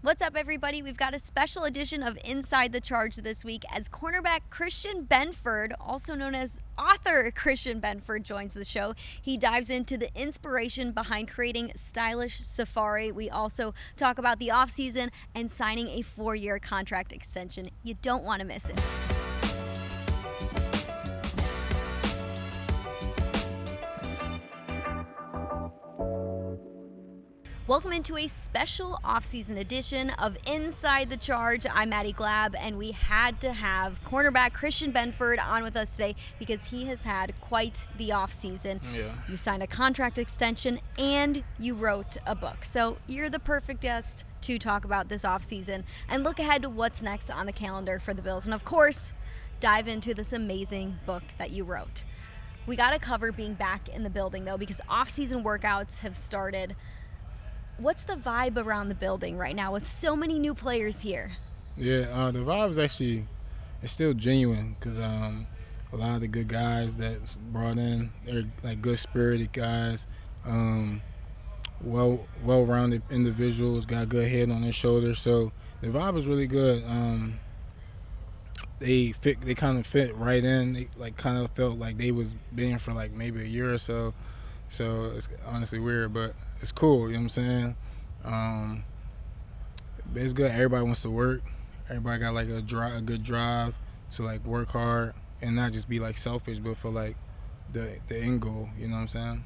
What's up, everybody? We've got a special edition of Inside the Charge this week as cornerback Christian Benford, also known as author Christian Benford, joins the show. He dives into the inspiration behind creating stylish safari. We also talk about the offseason and signing a 4-year contract extension. You don't want to miss it. Welcome into a special off-season edition of Inside the Charge. I'm Maddy Glab, and we had to have cornerback Christian Benford on with us today because he has had quite the off-season. Yeah. You signed a contract extension and you wrote a book. So you're the perfect guest to talk about this off-season and look ahead to what's next on the calendar for the Bills. And of course, dive into this amazing book that you wrote. We got to cover being back in the building, though, because off-season workouts have started. What's the vibe around the building right now with so many new players here? Yeah, the vibe is actually, it's still genuine because a lot of the good guys that's brought in, they're like good-spirited guys, well-rounded individuals, got good head on their shoulders. So the vibe is really good. They kind of fit right in. They like kind of felt like they was been for like maybe a year or so. So it's honestly weird, but it's cool, you know what I'm saying? But it's good. Everybody wants to work. Everybody got like a good drive to like work hard and not just be like selfish, but for like the end goal, you know what I'm saying?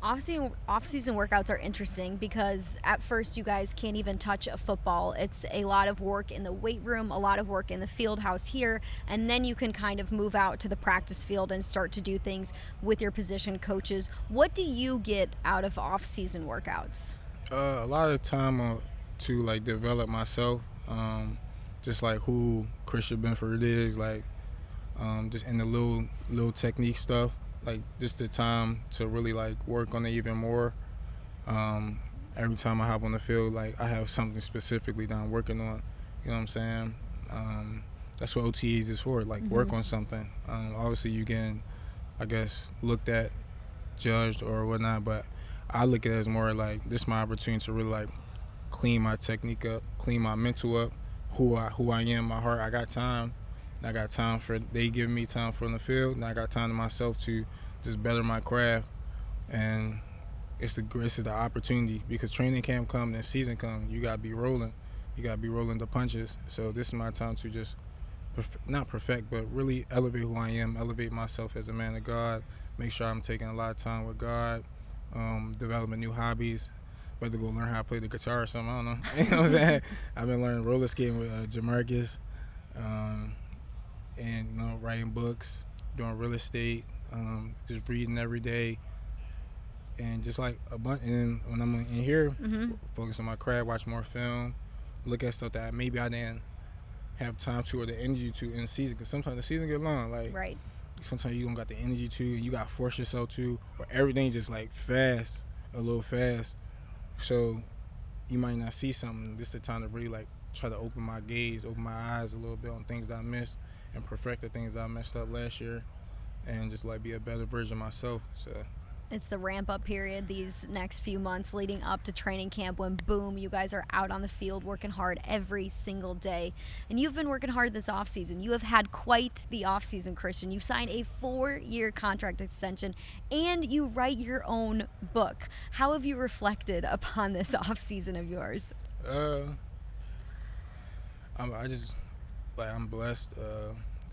Off-season workouts are interesting because at first you guys can't even touch a football. It's a lot of work in the weight room, a lot of work in the field house here, and then you can kind of move out to the practice field and start to do things with your position coaches. What do you get out of off-season workouts? A lot of time to like develop myself, just like who Christian Benford is, like just in the little technique stuff. Like just the time to really like work on it even more. Every time I hop on the field, like I have something specifically that I'm working on. You know what I'm saying? That's what OTAs is for, like work on something. Obviously you can, I guess, looked at, judged or whatnot, but I look at it as more like this is my opportunity to really like clean my technique up, clean my mental up, who I am, my heart. I got time. They give me time for in the field, and I got time to myself to just better my craft. And it's the opportunity because training camp come and season come. You gotta be rolling. You gotta be rolling the punches. So this is my time to just not perfect, but really elevate who I am, elevate myself as a man of God. Make sure I'm taking a lot of time with God, developing new hobbies. Whether go learn how to play the guitar or something, I don't know. You know what I'm saying? I've been learning roller skating with Jamarcus. And writing books, doing real estate, just reading every day, and just like a bunch. And when I'm in here, focus on my craft, watch more film, look at stuff that maybe I didn't have time to or the energy to in season. Because sometimes the season get long, like Right. Sometimes you don't got the energy to, and you got to force yourself to, or everything just like a little fast. So you might not see something. This is the time to really like try to open my gaze, open my eyes a little bit on things that I missed, and perfect the things that I messed up last year, and just like be a better version of myself. So It's the ramp-up period these next few months leading up to training camp when, boom, you guys are out on the field working hard every single day. And you've been working hard this offseason. You have had quite the offseason, Christian. You've signed a 4-year contract extension, and you write your own book. How have you reflected upon this offseason of yours? I'm blessed.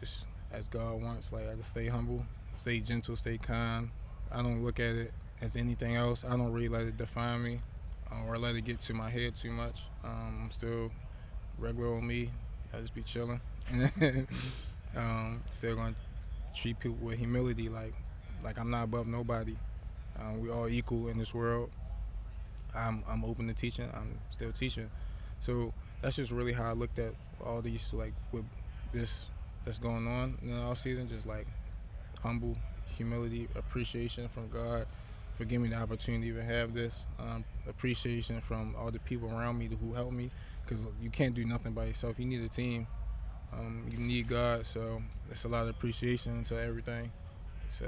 Just as God wants, like I just stay humble, stay gentle, stay kind. I don't look at it as anything else. I don't really let it define me or let it get to my head too much. I'm still regular on me. I just be chilling. Still gonna treat people with humility, like I'm not above nobody. We all equal in this world. I'm open to teaching. I'm still teaching. So that's just really how I looked at all these, like with this that's going on in the off season. Just like humble, humility, appreciation from God for giving me the opportunity to even have this. Appreciation from all the people around me who helped me, because you can't do nothing by yourself. You need a team. You need God. So it's a lot of appreciation to everything. So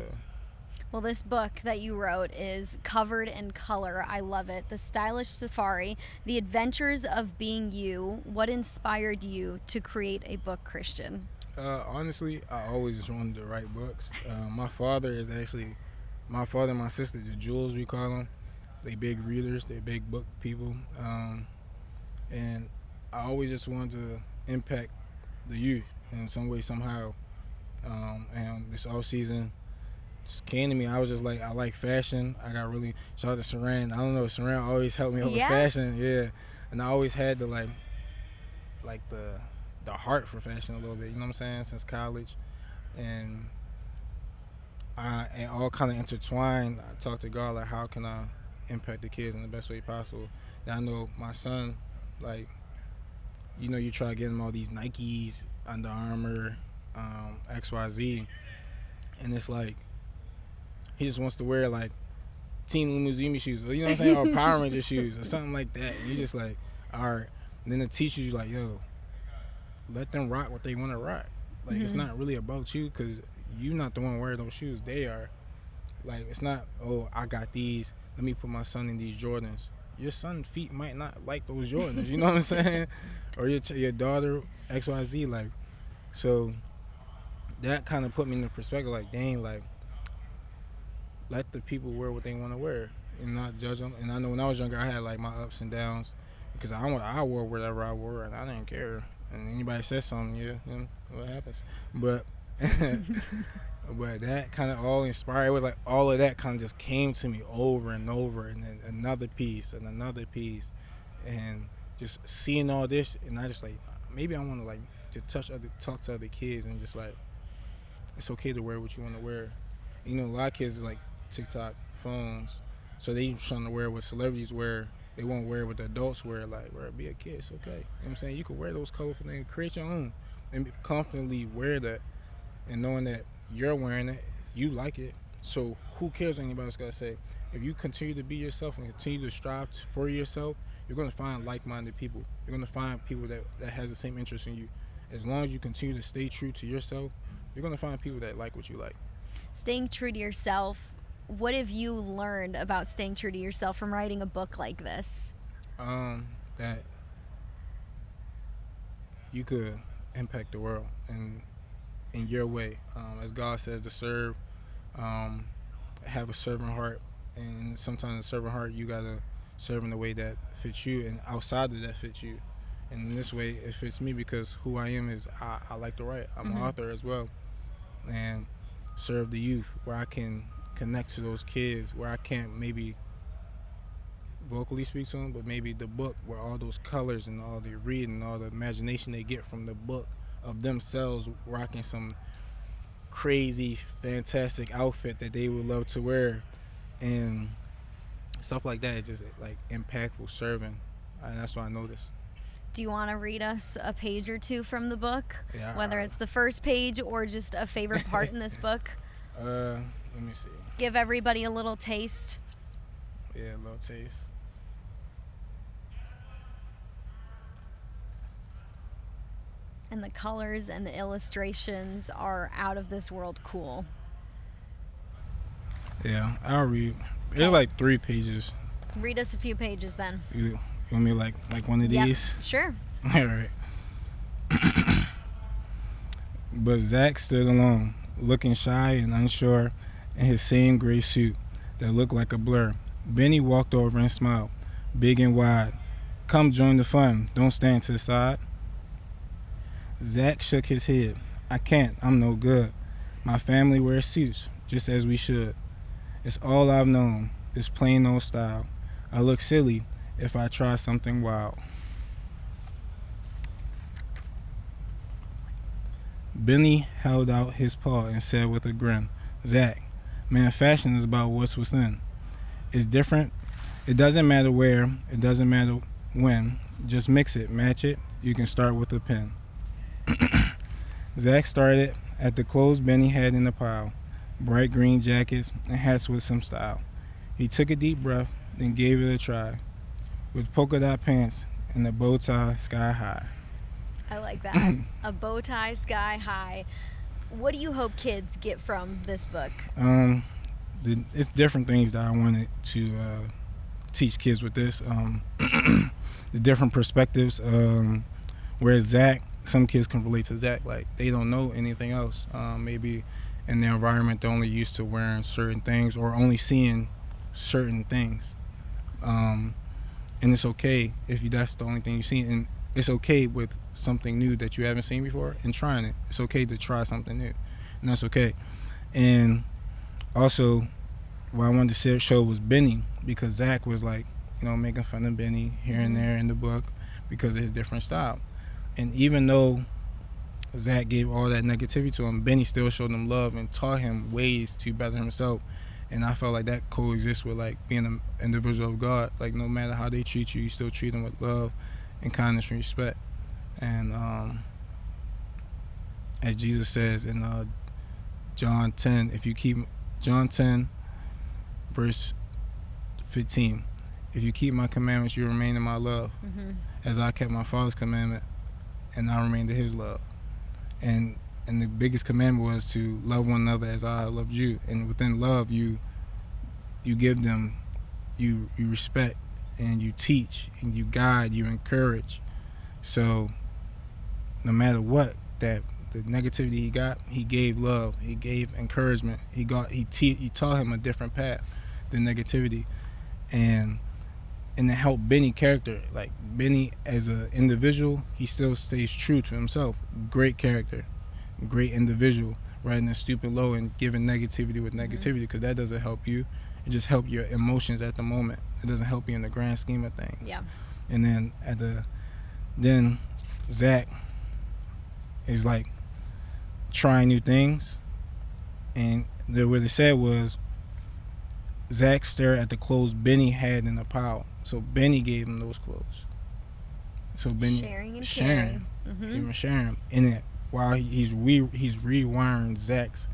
Well, this book that you wrote is covered in color. I love it. The Stylish Safari, The Adventures of Being You. What inspired you to create a book, Christian? Honestly, I always just wanted to write books. My father and my sister, the Jewels we call them. They big readers, they big book people. And I always just wanted to impact the youth in some way, somehow. And this off season just came to me. I was just like, I like fashion. I got really, shout out to Saran. I don't know, Saran always helped me out with fashion. Yeah. And I always had the the heart for fashion a little bit, you know what I'm saying, since college. And all kind of intertwined. I talked to God, like, how can I impact the kids in the best way possible? And I know my son, like, you try to get him all these Nikes, Under Armour, XYZ, and it's like, he just wants to wear, like, Team Umuzumi shoes, or, you know what I'm saying, or Power Ranger shoes, or something like that. And you just like, all right. And then the teacher's like, yo, let them rock what they want to rock. Like, it's not really about you, because you're not the one wearing those shoes. They are. Like, it's not, oh, I got these, let me put my son in these Jordans. Your son's feet might not like those Jordans, you know what I'm saying? Or your daughter, XYZ, like. So that kind of put me in the perspective, like, dang, like, let the people wear what they want to wear and not judge them. And I know when I was younger, I had, like, my ups and downs, because I wore whatever I wore, and I didn't care. And anybody says something, what happens? But but that kind of all inspired. It was like all of that kind of just came to me over and over, and then another piece and another piece, and just seeing all this, and I just like, maybe I want to, like, to talk to other kids, and just like, it's okay to wear what you want to wear. You know, a lot of kids is like TikTok, phones, so they trying to wear what celebrities wear. They won't wear what the adults wear. Like, be a kid, it's okay. You know what I'm saying? You can wear those colorful things, create your own, and confidently wear that, and knowing that you're wearing it, you like it. So who cares what anybody's got to say? If you continue to be yourself and continue to strive for yourself, you're going to find like-minded people. You're going to find people that has the same interest in you. As long as you continue to stay true to yourself, you're going to find people that like what you like. Staying true to yourself, what have you learned about staying true to yourself from writing a book like this? That you could impact the world in your way. As God says, to serve, have a servant heart. And sometimes a servant heart, you got to serve in the way that fits you, and outside of that fits you. And in this way, it fits me, because who I am is I like to write. I'm an author as well. And serve the youth, where I can connect to those kids, where I can't maybe vocally speak to them, but maybe the book, where all those colors and all the reading, all the imagination they get from the book of themselves rocking some crazy, fantastic outfit that they would love to wear, and stuff like that. It's just like impactful serving, and that's what I noticed. Do you want to read us a page or two from the book? Yeah. Whether it's the first page or just a favorite part in this book? Let me see. Give everybody a little taste. Yeah, a little taste. And the colors and the illustrations are out of this world cool. Yeah, I'll read. It's like 3 pages. Read us a few pages then. You want me like one of these? Yep, sure. All right. But Zach stood alone, looking shy and unsure in his same gray suit that looked like a blur. Benny walked over and smiled, big and wide. Come join the fun. Don't stand to the side. Zach shook his head. I can't. I'm no good. My family wears suits, just as we should. It's all I've known, this plain old style. I look silly if I try something wild. Benny held out his paw and said with a grin, Zach, man, fashion is about what's within. It's different. It doesn't matter where. It doesn't matter when. Just mix it, match it. You can start with a pen. Zach started at the clothes Benny had in the pile. Bright green jackets and hats with some style. He took a deep breath, then gave it a try. With polka dot pants and a bow tie sky high. I like that. A bow tie sky high. What do you hope kids get from this book? it's different things that I wanted to teach kids with this. The different perspectives. Whereas Zach, some kids can relate to Zach, like they don't know anything else. Maybe in their environment, they're only used to wearing certain things or only seeing certain things. And it's okay if that's the only thing you see. And it's okay with something new that you haven't seen before and trying it. It's okay to try something new, and that's okay. And also, what I wanted to show was Benny, because Zach was like, making fun of Benny here and there in the book because of his different style. And even though Zach gave all that negativity to him, Benny still showed him love and taught him ways to better himself. And I felt like that coexists with like being an individual of God. Like no matter how they treat you, you still treat them with love and kindness and respect. And as Jesus says in John 10, John 10 verse 15, if you keep my commandments, you remain in my love, as I kept my Father's commandment and I remained in his love. And the biggest commandment was to love one another as I loved you. And within love, you give them, you respect, and you teach, and you guide, you encourage. So no matter what, that the negativity he got, he gave love, he gave encouragement, he taught him a different path than negativity. And it helped Benny character. Like Benny as an individual, he still stays true to himself. Great character, great individual, riding a stupid low and giving negativity with negativity, because that doesn't help you. It just helps your emotions at the moment. It doesn't help you in the grand scheme of things. Yeah. And then Zach is like trying new things, and what they said was Zach stared at the clothes Benny had in the pile. So Benny gave him those clothes. So Benny sharing. Even sharing. And then while he's rewiring Zach's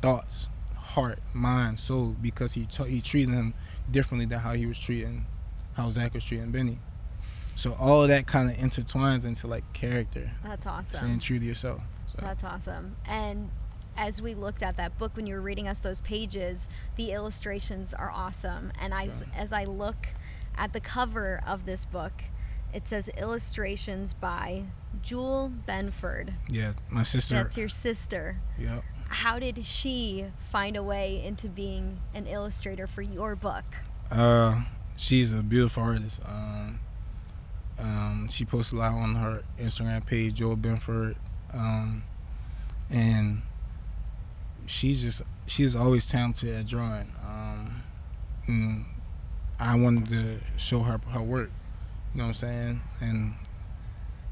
thoughts, heart, mind, soul, because he treated him differently than how Zach was treating Benny. So all of that kind of intertwines into like character. That's awesome. Staying true to yourself. So. That's awesome. And as we looked at that book, when you were reading us those pages, the illustrations are awesome. And as I look at the cover of this book, it says illustrations by Jewel Benford. Yeah, my sister. That's your sister. Yep. How did she find a way into being an illustrator for your book? She's a beautiful artist. She posts a lot on her Instagram page, Jewel Benford, and she's always talented at drawing. And I wanted to show her work. You know what I'm saying? And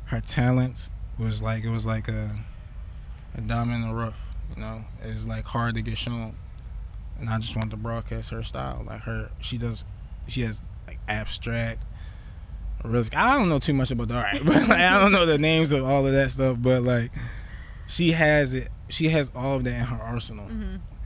her talents was like a diamond in the rough. It's like hard to get shown. And I just wanted to broadcast her style. Like she has like abstract, realistic. I don't know too much about the art, but like, I don't know the names of all of that stuff. But like, she has it. She has all of that in her arsenal.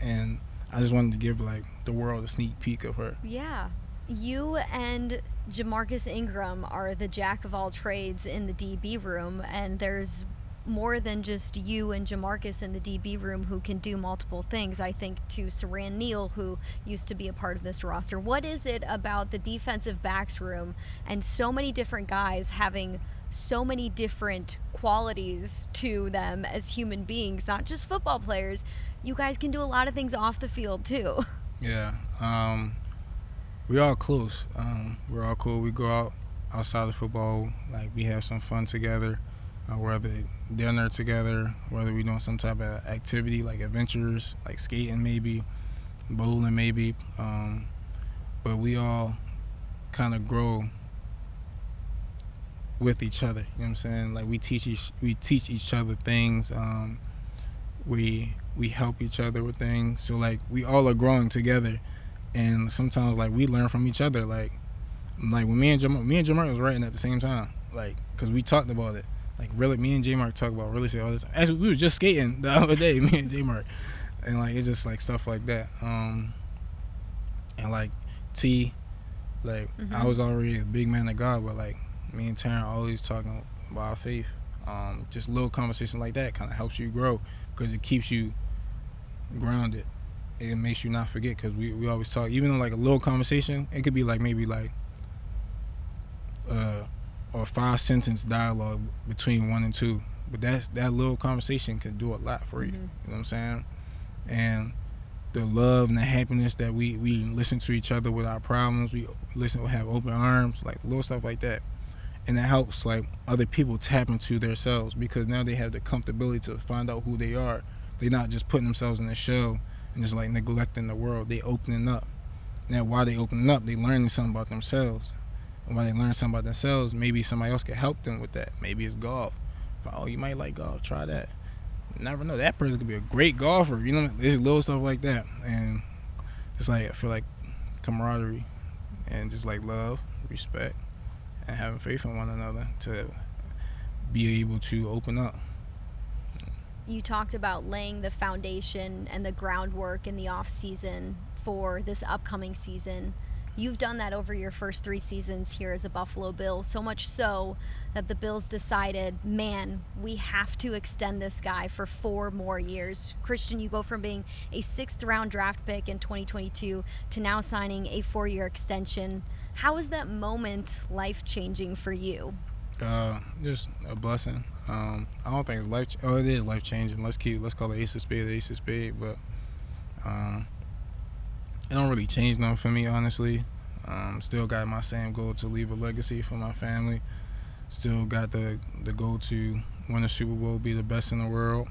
And I just wanted to give like the world a sneak peek of her. Yeah. You and Jamarcus Ingram are the jack of all trades in the DB room, and there's more than just you and Jamarcus in the DB room who can do multiple things. I think to Saran Neal, who used to be a part of this roster. What is it about the defensive backs room and so many different guys having so many different qualities to them as human beings, not just football players? You guys can do a lot of things off the field too. Yeah. We're all close. We're all cool. We go outside of football. Like, we have some fun together, whether dinner together, whether we're doing some type of activity like adventures, like skating maybe, bowling maybe. But we all kind of grow with each other. You know what I'm saying? Like, we teach each other things. We help each other with things. So like, we all are growing together. And sometimes, like, we learn from each other. Like when me and Jamar was writing at the same time, like, because we talked about it. Like, really, me and J-Mark talk about real estate all this. Actually, we were just skating the other day, me and J-Mark. And, like, it's just, like, stuff like that. And, like, T, like, I was already a big man of God, but, like, me and Taryn always talking about our faith. Just a little conversation like that kind of helps you grow because it keeps you grounded. it makes you not forget, because we always talk, even in like a little conversation, it could be like maybe like or 5 sentence dialogue between 1 and 2, but that little conversation can do a lot for you. You know what I'm saying? And the love and the happiness that we listen to each other with our problems, we have open arms, like little stuff like that, and it helps like other people tap into themselves, because now they have the comfortability to find out who they are. They're not just putting themselves in a shell and just like neglecting the world. They opening up. Now while they opening up, they learning something about themselves. And when they learn something about themselves, maybe somebody else can help them with that. Maybe it's golf. Oh, you might like golf, try that. You never know, that person could be a great golfer. You know, there's little stuff like that. And just like, I feel like camaraderie and just like love, respect, and having faith in one another to be able to open up. You talked about laying the foundation and the groundwork in the off season for this upcoming season. You've done that over your first 3 seasons here as a Buffalo Bill, so much so that the Bills decided, man, we have to extend this guy for 4 more years. Christian, you go from being a 6th-round draft pick in 2022 to now signing a 4-year extension. How is that moment life-changing for you? Just a blessing. I don't think it's it is life-changing. Let's call it ace of spade, but it don't really change nothing for me, honestly. Still got my same goal to leave a legacy for my family. Still got the goal to win a Super Bowl, be the best in the world.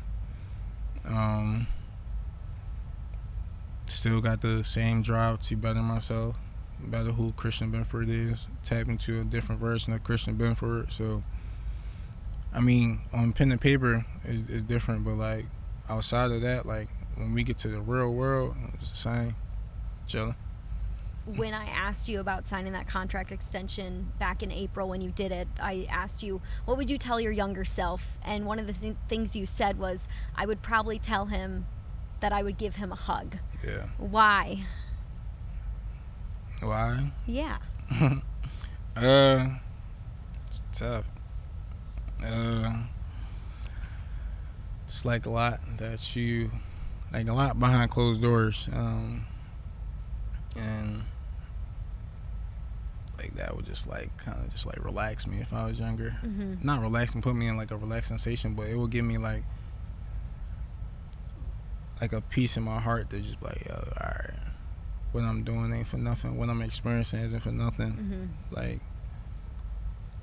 Still got the same drive to better myself, better who Christian Benford is, tap into a different version of Christian Benford. So, I mean, on pen and paper is different, but like outside of that, like when we get to the real world, it's the same. Chilling. When I asked you about signing that contract extension back in April when you did it, I asked you, what would you tell your younger self? And one of the things you said was, I would probably tell him that I would give him a hug. Yeah. Why? Why? Yeah. It's tough. It's like a lot behind closed doors. And like that would just like kind of just like relax me if I was younger. Not relax and put me in like a relaxed sensation, but it would give me like a peace in my heart to just like, yo, all right, what I'm doing ain't for nothing. What I'm experiencing isn't for nothing. Like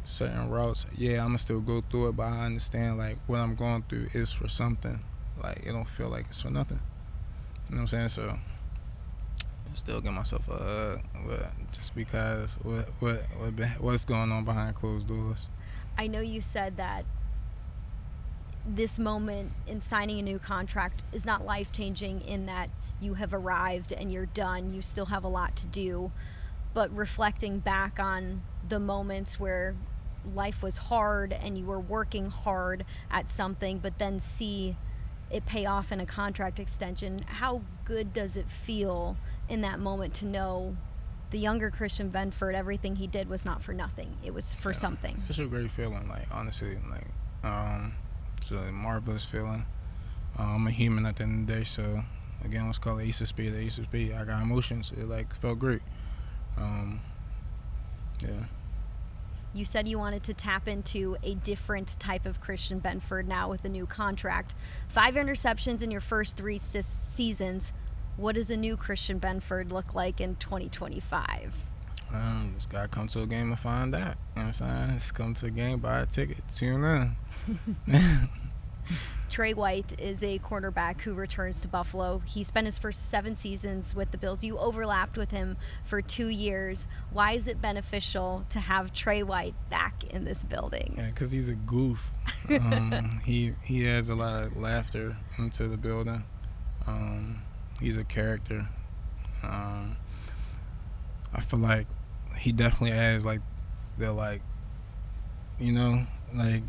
certain routes, yeah, I'ma still go through it, but I understand like what I'm going through is for something. Like it don't feel like it's for nothing. You know what I'm saying? So still give myself a hug, but just because what's going on behind closed doors. I know you said that this moment in signing a new contract is not life-changing in that you have arrived and you're done. You still have a lot to do, but reflecting back on the moments where life was hard and you were working hard at something, but then see it pay off in a contract extension, how good does it feel in that moment to know the younger Christian Benford, everything he did was not for nothing. It was for something. It's a great feeling, like honestly, like it's a marvelous feeling. I'm a human at the end of the day, so again, let's call it ace of spade. I got emotions. It like felt great. Yeah. You said you wanted to tap into a different type of Christian Benford now with the new contract. 5 interceptions in your first 3 seasons. What does a new Christian Benford look like in 2025? Just gotta come to a game and find out. You know what I'm saying? Just come to a game, buy a ticket, tune in. Trey White is a cornerback who returns to Buffalo. He spent his first 7 seasons with the Bills. You overlapped with him for 2 years. Why is it beneficial to have Trey White back in this building? Yeah, because he's a goof. He adds a lot of laughter into the building. He's a character. I feel like he definitely adds like the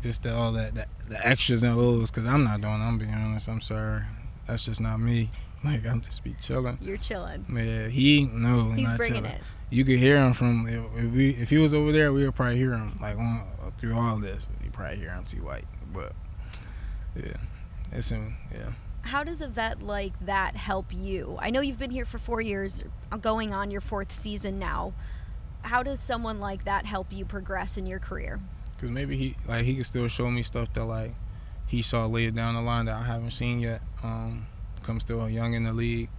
just all the extras and O's, because I'm not doing it, I'm being honest. I'm sorry. That's just not me. Like, I'm just be chilling. You're chilling. Yeah, he's not bringing chilling. it. You could hear him from, if he was over there, we would probably hear him, like, through all this. You probably hear him, T. White. But, yeah, it's him, yeah. How does a vet like that help you? I know you've been here for 4 years, going on your 4th season now. How does someone like that help you progress in your career? Because maybe he can still show me stuff that like he saw later down the line that I haven't seen yet. I'm still young in the league,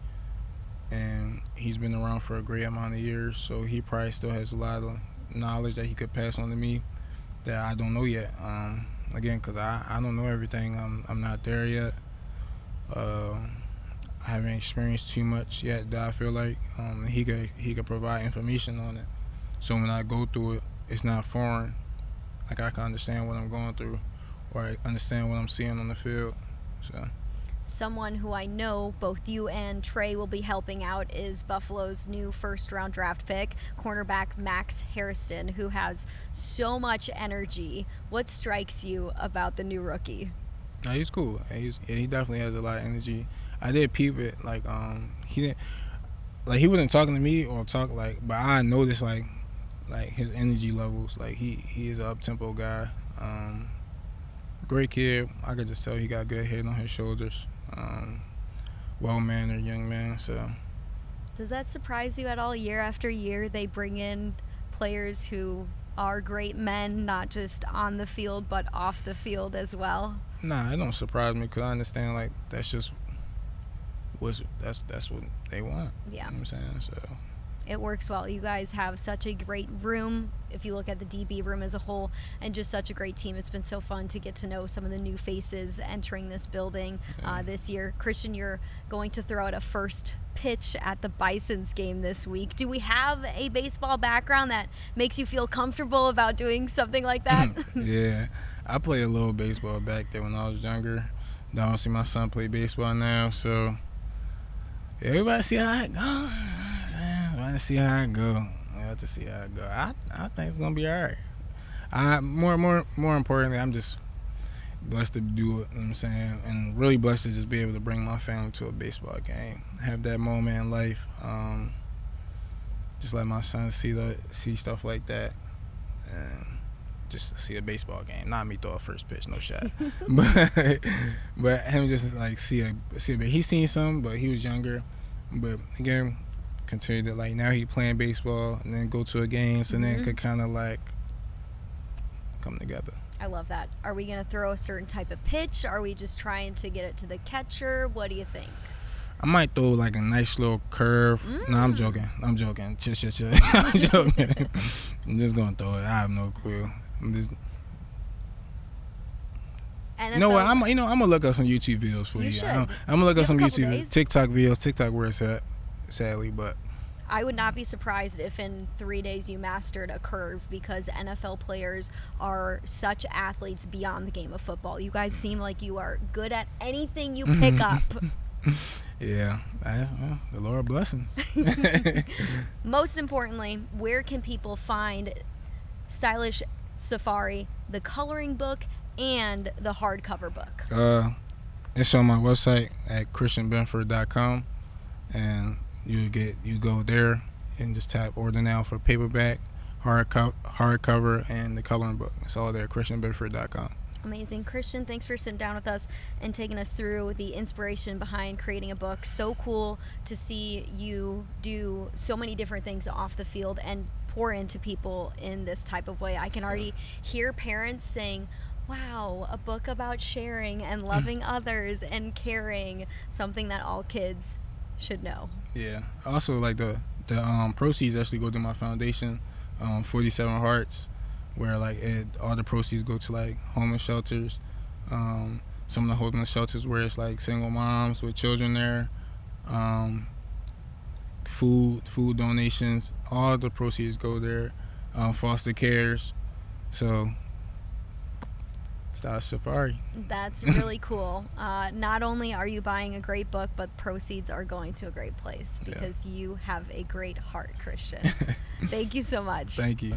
and he's been around for a great amount of years, so he probably still has a lot of knowledge that he could pass on to me that I don't know yet. Again, because I don't know everything. I'm not there yet. I haven't experienced too much yet that I feel like he could provide information on it. So when I go through it, it's not foreign. Like I can understand what I'm going through, or I understand what I'm seeing on the field. So. Someone who I know both you and Trey will be helping out is Buffalo's new first-round draft pick, cornerback Max Harrison, who has so much energy. What strikes you about the new rookie? No, he's cool. He definitely has a lot of energy. I did peep it. Like he didn't, like he wasn't talking to me or but I noticed like his energy levels. Like he is an up-tempo guy. Great kid. I could just tell he got a good head on his shoulders. Well-mannered young man. So, does that surprise you at all? Year after year, they bring in players who are great men, not just on the field but off the field as well. Nah, it don't surprise me because I understand like that's what they want. Yeah, you know what I'm saying. So it works well. You guys have such a great room. If you look at the DB room as a whole, and just such a great team. It's been so fun to get to know some of the new faces entering this building this year. Christian, you're going to throw out a first pitch at the Bisons game this week. Do we have a baseball background that makes you feel comfortable about doing something like that? Yeah, I played a little baseball back there when I was younger. I don't see my son play baseball now, so everybody see how it goes. Everybody see how it go. I have to see how it go. I think it's gonna be all right. More importantly, I'm just blessed to do it. You know what I'm saying, and really blessed to just be able to bring my family to a baseball game, have that moment in life. Just let my son see stuff like that, and just see a baseball game. Not me throw a first pitch, no shot, but him just like see a bit. He's seen some, but he was younger. But again, continue to like now he playing baseball and then go to a game, so then it could kind of like come together. I love that. Are we going to throw a certain type of pitch? Are we just trying to get it to the catcher? What do you think? I might throw like a nice little curve. No, I'm joking. I'm joking. I'm joking. I'm just gonna throw it. I have no clue. I'm just. NFL. You know what? I'm gonna look up some YouTube videos for you. I'm gonna look up some YouTube, TikTok videos. TikTok where it's at, sadly, but. I would not be surprised if in 3 days you mastered a curve, because NFL players are such athletes beyond the game of football. You guys seem like you are good at anything you pick up. Yeah, the Lord blessings. Most importantly, where can people find Stylish Safari, the coloring book, and the hardcover book? It's on my website at christianbenford.com, and you go there and just tap order now for paperback, hardcover, and the coloring book. It's all there at christianbenford.com. Amazing. Christian, thanks for sitting down with us and taking us through the inspiration behind creating a book. So cool to see you do so many different things off the field and pour into people in this type of way. I can already hear parents saying, wow, a book about sharing and loving others and caring, something that all kids should know. Yeah. Also, like the proceeds actually go to my foundation, 47 Hearts, where like all the proceeds go to like homeless shelters, some of the homeless shelters where it's like single moms with children there, food donations. All the proceeds go there, foster cares. So Stylish Safari. That's really cool. Not only are you buying a great book, but proceeds are going to a great place because you have a great heart, Christian. Thank you so much. Thank you.